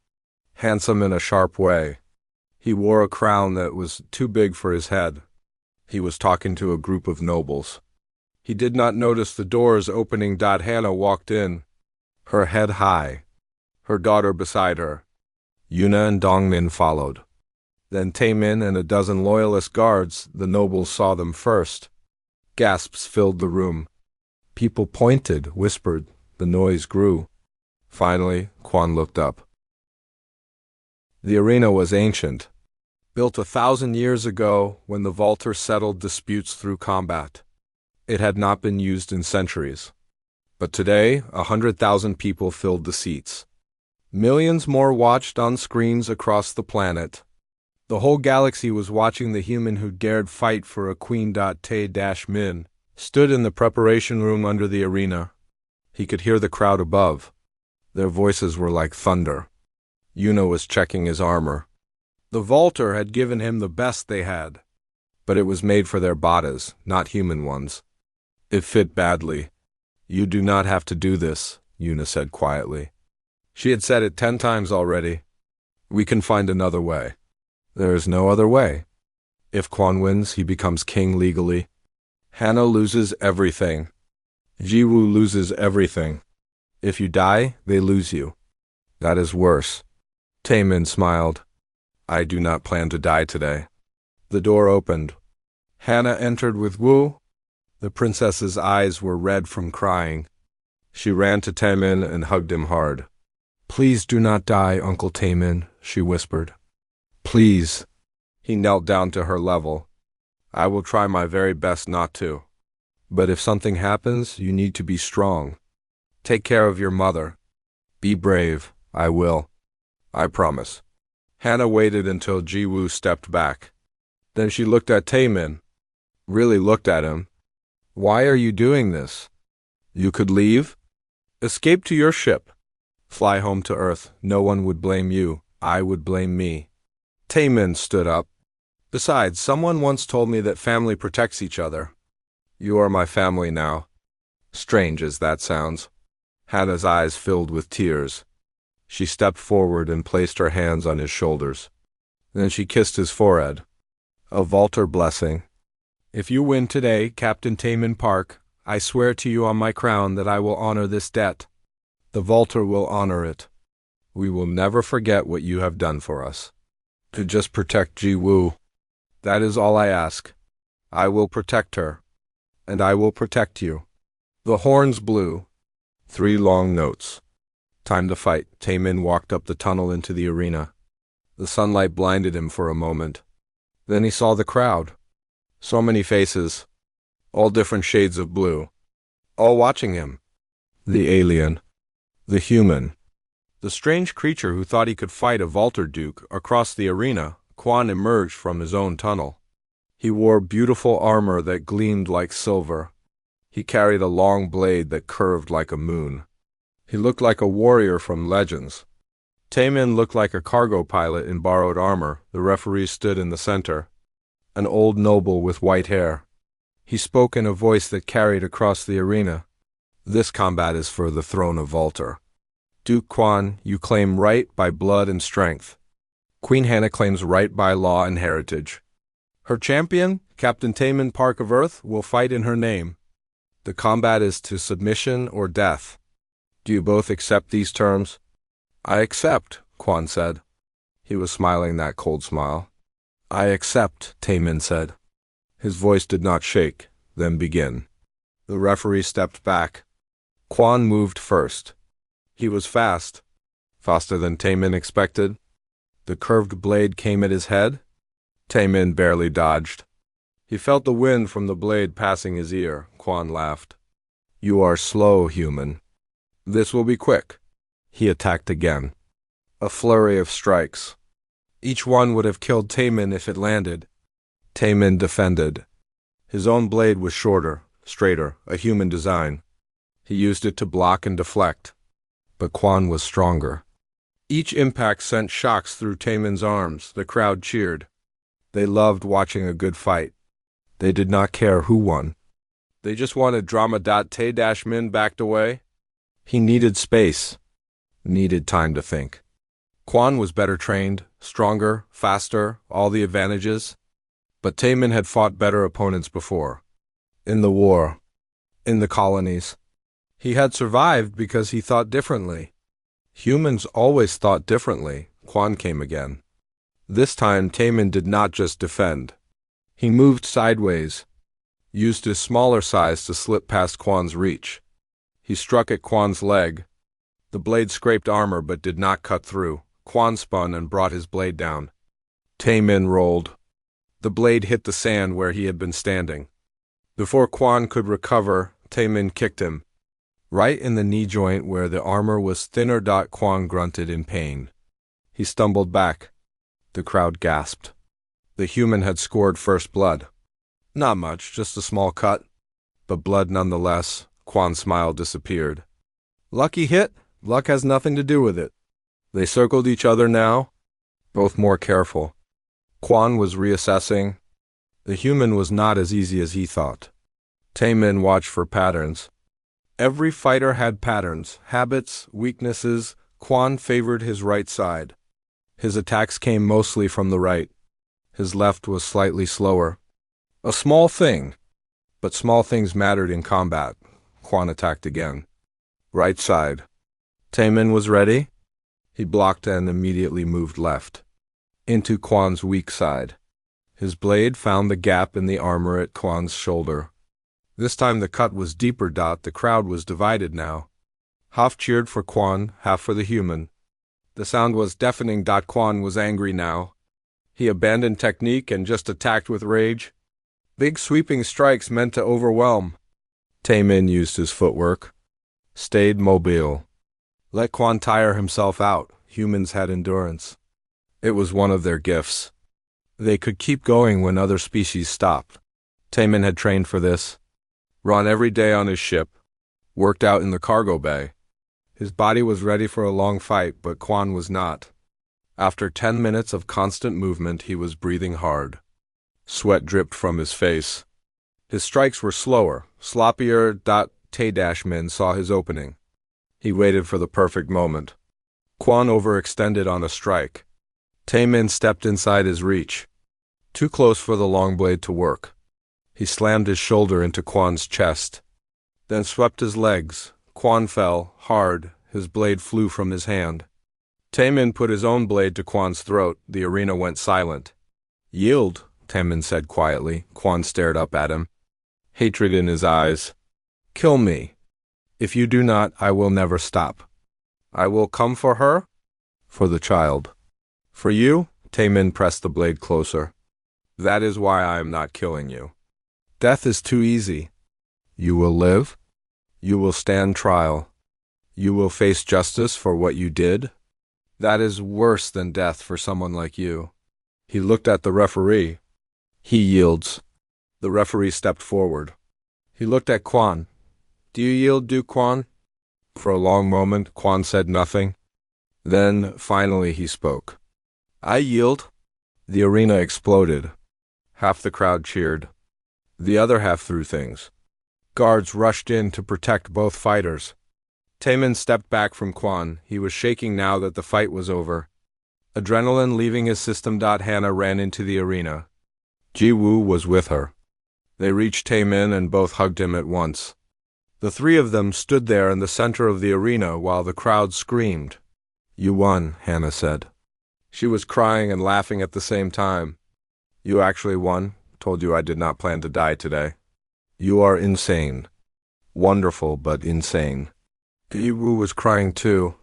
Handsome in a sharp way. He wore a crown that was too big for his head. He was talking to a group of nobles. He did not notice the doors opening. Hana walked in, her head high, her daughter beside her. Yuna and Dongmin followed. Then Taemin and a dozen loyalist guards. The nobles saw them first. Gasps filled the room. People pointed, whispered. The noise grew. Finally, Quan looked up. The arena was ancient, built 1,000 years ago when the vaulter settled disputes through combat. It had not been used in centuries. But today, 100,000 people filled the seats. Millions more watched on screens across the planet. The whole galaxy was watching the human who dared fight for a queen. Tae-Min stood in the preparation room under the arena. He could hear the crowd above. Their voices were like thunder. Yuna was checking his armor. The vaulter had given him the best they had. but it was made for their bodies, not human ones. It fit badly. You do not have to do this, Yuna said quietly. She had said it 10 times already. We can find another way. There is no other way. If Quan wins, he becomes king legally. Hana loses everything. Jiwoo loses everything. If you die, they lose you. That is worse. Taemin smiled. I do not plan to die today. The door opened. Hana entered with Wu. The princess's eyes were red from crying. She ran to Taemin and hugged him hard. Please do not die, Uncle Taemin, she whispered. Please. He knelt down to her level. I will try my very best not to. But if something happens, you need to be strong. Take care of your mother. Be brave. I will. I promise. Hana waited until Jiwoo stepped back. Then she looked at Taemin. Really looked at him. Why are you doing this? You could leave? Escape to your ship. Fly home to Earth. No one would blame you. I would blame me. Taemin stood up. Besides, someone once told me that family protects each other. You are my family now. Strange as that sounds. Hana's eyes filled with tears. She stepped forward and placed her hands on his shoulders. Then she kissed his forehead. A Vaulter blessing. If you win today, Captain Taemin Park, I swear to you on my crown that I will honor this debt. The Vaulter will honor it. We will never forget what you have done for us. To just protect Jiwoo. That is all I ask. I will protect her. And I will protect you. The horns blew. 3 long notes. Time to fight. Taemin walked up the tunnel into the arena. The sunlight blinded him for a moment. Then he saw the crowd. So many faces. All different shades of blue. All watching him. The alien. The human. The strange creature who thought he could fight a Vaulter Duke across the arena. Quan emerged from his own tunnel. He wore beautiful armor that gleamed like silver. He carried a long blade that curved like a moon. He looked like a warrior from legends. Taemin looked like a cargo pilot in borrowed armor. The referee stood in the center. An old noble with white hair. He spoke in a voice that carried across the arena. This combat is for the throne of Vaulter. Duke Quan, you claim right by blood and strength. Queen Hana claims right by law and heritage. Her champion, Captain Taemin Park of Earth, will fight in her name. The combat is to submission or death. Do you both accept these terms? I accept, Quan said. He was smiling that cold smile. I accept, Taemin said. His voice did not shake. Then begin. The referee stepped back. Quan moved first. He was fast. Faster than Taemin expected. The curved blade came at his head. Taemin barely dodged. He felt the wind from the blade passing his ear. Quan laughed. You are slow, human. This will be quick. He attacked again. A flurry of strikes. Each one would have killed Taemin if it landed. Taemin defended. His own blade was shorter, straighter, a human design. He used it to block and deflect. But Quan was stronger. Each impact sent shocks through Taemin's arms. The crowd cheered. They loved watching a good fight. They did not care who won. They just wanted drama. Tae-min backed away. He needed space. Needed time to think. Quan was better trained, stronger, faster, all the advantages. But Taemin had fought better opponents before. In the war. In the colonies. He had survived because he thought differently. Humans always thought differently. Quan came again. This time Taemin did not just defend. He moved sideways, used his smaller size to slip past Quan's reach. He struck at Quan's leg. The blade scraped armor but did not cut through. Quan spun and brought his blade down. Taemin rolled. The blade hit the sand where he had been standing. Before Quan could recover, Taemin kicked him. Right in the knee joint where the armor was thinner. Quan grunted in pain. He stumbled back. The crowd gasped. The human had scored first blood. Not much, just a small cut. But blood nonetheless. Quan's smile disappeared. Lucky hit? Luck has nothing to do with it. They circled each other now, both more careful. Quan was reassessing. The human was not as easy as he thought. Taemin watched for patterns. Every fighter had patterns, habits, weaknesses. Quan favored his right side. His attacks came mostly from the right. His left was slightly slower. A small thing, but small things mattered in combat. Quan attacked again. Right side. Taemin was ready. He blocked and immediately moved left. Into Quan's weak side. His blade found the gap in the armor at Quan's shoulder. This time the cut was deeper. The crowd was divided now. Half cheered for Quan, half for the human. The sound was deafening. Quan was angry now. He abandoned technique and just attacked with rage. Big sweeping strikes meant to overwhelm. Taemin used his footwork. Stayed mobile. Let Quan tire himself out. Humans had endurance. It was one of their gifts. They could keep going when other species stopped. Taemin had trained for this. Run every day on his ship. Worked out in the cargo bay. His body was ready for a long fight, but Quan was not. After 10 minutes of constant movement, he was breathing hard. Sweat dripped from his face. His strikes were slower, sloppier. Tae-min saw his opening. He waited for the perfect moment. Quan overextended on a strike. Taemin stepped inside his reach. Too close for the long blade to work. He slammed his shoulder into Quan's chest. Then swept his legs. Quan fell, hard. His blade flew from his hand. Taemin put his own blade to Quan's throat. The arena went silent. Yield, Taemin said quietly. Quan stared up at him. Hatred in his eyes. Kill me. If you do not, I will never stop. I will come for her? For the child. For you? Taemin pressed the blade closer. That is why I am not killing you. Death is too easy. You will live. You will stand trial. You will face justice for what you did. That is worse than death for someone like you. He looked at the referee. He yields. The referee stepped forward. He looked at Quan. Do you yield, Quan? For a long moment, Quan said nothing. Then, finally, he spoke. I yield. The arena exploded. Half the crowd cheered. The other half threw things. Guards rushed in to protect both fighters. Taemin stepped back from Quan. He was shaking now that the fight was over. Adrenaline leaving his system. Hannah ran into the arena. Ji-woo was with her. They reached Taemin and both hugged him at once. The three of them stood there in the center of the arena while the crowd screamed. You won, Hannah said. She was crying and laughing at the same time. You actually won. Told you I did not plan to die today. You are insane. Wonderful, but insane. Ji-woo was crying too.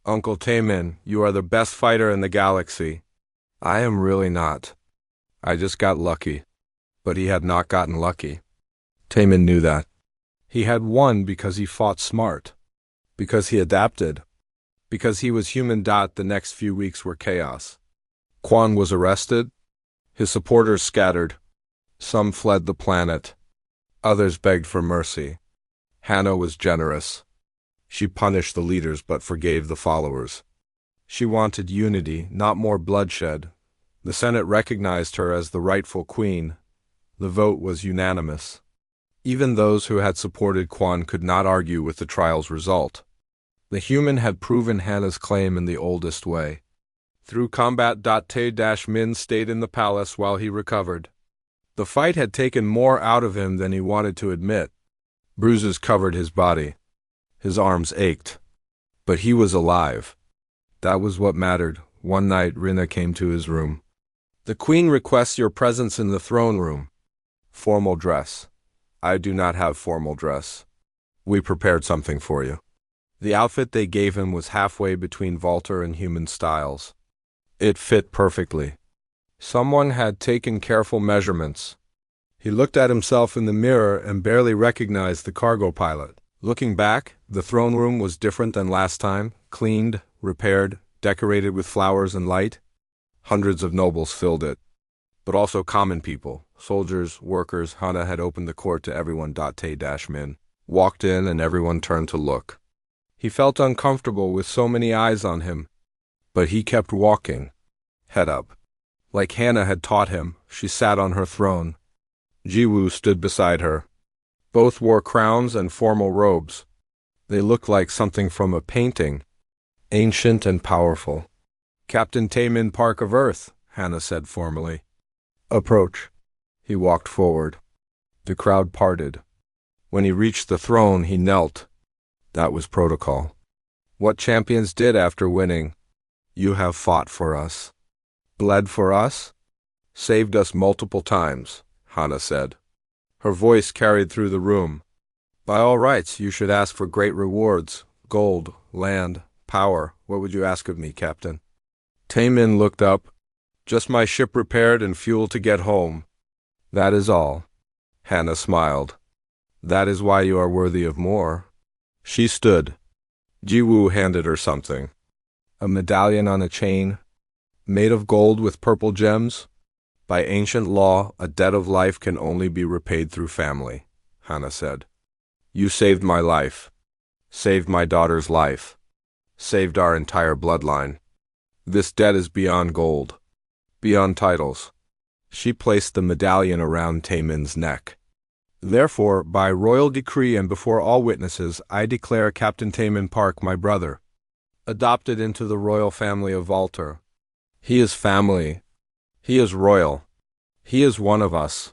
Uncle Taemin, you are the best fighter in the galaxy. I am really not. I just got lucky. But he had not gotten lucky. Taemin knew that. He had won because he fought smart. Because he adapted. Because he was human. The next few weeks were chaos. Quan was arrested. His supporters scattered. Some fled the planet. Others begged for mercy. Hannah was generous. She punished the leaders but forgave the followers. She wanted unity, not more bloodshed. The Senate recognized her as the rightful queen. The vote was unanimous. Even those who had supported Quan could not argue with the trial's result. The human had proven Hannah's claim in the oldest way. Through combat. Tae-min stayed in the palace while he recovered. The fight had taken more out of him than he wanted to admit. Bruises covered his body. His arms ached. But he was alive. That was what mattered. One night, Rina came to his room. The queen requests your presence in the throne room. Formal dress. I do not have formal dress. We prepared something for you. The outfit they gave him was halfway between vaulter and human styles. It fit perfectly. Someone had taken careful measurements. He looked at himself in the mirror and barely recognized the cargo pilot. Looking back, the throne room was different than last time, cleaned, repaired, decorated with flowers and light. Hundreds of nobles filled it. But also common people, soldiers, workers. Hannah had opened the court to everyone. Tae-min walked in and everyone turned to look. He felt uncomfortable with so many eyes on him. But he kept walking, head up. Like Hannah had taught him, she sat on her throne, Jiwoo stood beside her. Both wore crowns and formal robes. They looked like something from a painting, ancient and powerful. "Captain Taemin Park of Earth," Hannah said formally. "Approach." He walked forward. The crowd parted. When he reached the throne, he knelt. That was protocol. What champions did after winning. "You have fought for us. Bled for us. Saved us multiple times," Hannah said. Her voice carried through the room. "By all rights, you should ask for great rewards. Gold, land, power. What would you ask of me, Captain?" Taemin looked up. "Just my ship repaired and fuel to get home. That is all." Hannah smiled. "That is why you are worthy of more." She stood. Jiwoo handed her something. A medallion on a chain, made of gold with purple gems. "By ancient law, a debt of life can only be repaid through family," Hannah said. "You saved my life. Saved my daughter's life. Saved our entire bloodline. This debt is beyond gold. Beyond titles." She placed the medallion around Taemin's neck. "Therefore, by royal decree and before all witnesses, I declare Captain Taemin Park my brother, adopted into the royal family of Valter. He is family. He is royal. He is one of us."